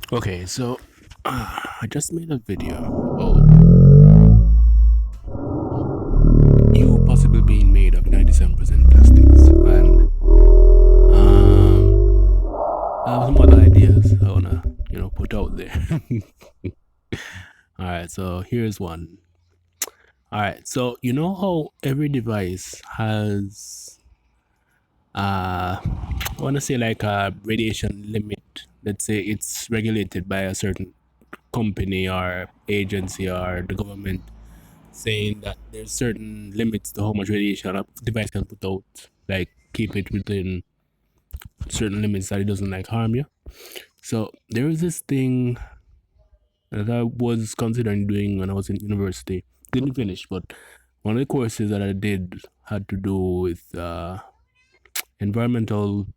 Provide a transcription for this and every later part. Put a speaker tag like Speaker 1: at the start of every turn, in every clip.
Speaker 1: Okay, so I just made a video about you possibly being made of 97% plastics, and I have some other ideas I wanna put out there. All right, so here's one. All right, so you know how every device has I want to say like a radiation limit. Let's say it's regulated by a certain company or agency or the government, saying that there's certain limits to how much radiation a device can put out, like keep it within certain limits that it doesn't like harm you. So there is this thing that I was considering doing when I was in university. Didn't finish, but one of the courses that I did had to do with environmental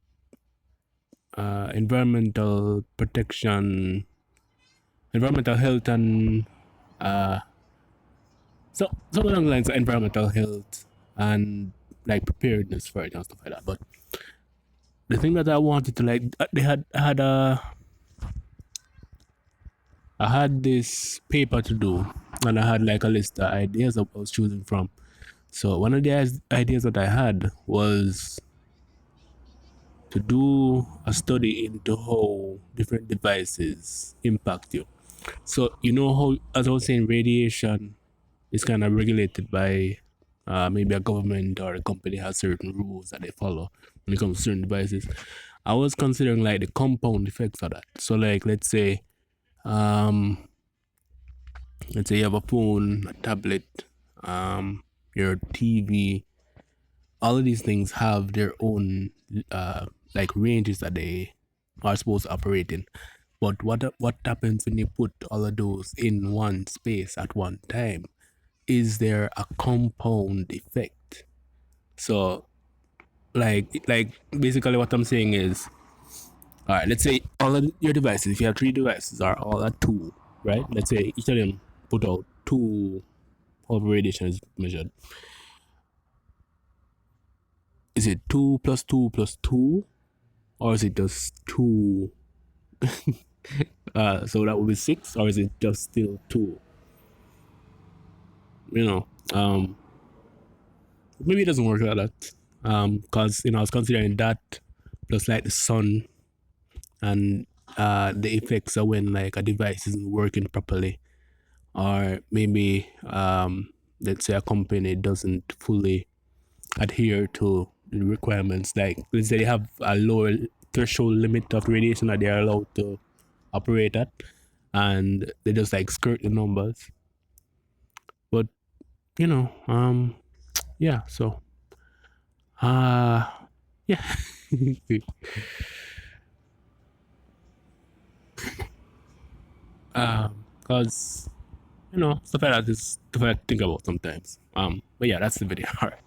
Speaker 1: environmental protection, environmental health, and uh, so along the lines of environmental health and like preparedness for it and stuff like that. But the thing that I wanted to like, they had I had this paper to do, and I had like a list of ideas that I was choosing from. So one of the ideas that I had was to do a study into how different devices impact you. So you know how, as I was saying, radiation is kind of regulated by maybe a government or a company has certain rules that they follow when it comes to certain devices. I was considering like the compound effects of that. So like um let's say you have a phone, a tablet, your TV. All of these things have their own like ranges that they are supposed to operate in. But what happens when you put all of those in one space at one time? Is there a compound effect? So like basically what I'm saying is, all right, let's say all of your devices, if you have three devices, are all at two, right? Let's say each of them put out two, however radiation is measured. Is it two plus two plus two, or is it just two? So that would be six, or is it just still two? You know, maybe it doesn't work like that. Because I was considering that plus like the sun and the effects of when like a device isn't working properly, or maybe let's say a company doesn't fully adhere to the requirements. Like let's say they have a lower threshold limit of radiation that they are allowed to operate at, and they just like skirt the numbers. But you know, yeah. So, uh yeah. Because stuff like that is stuff I think about sometimes. But yeah, that's the video. All right.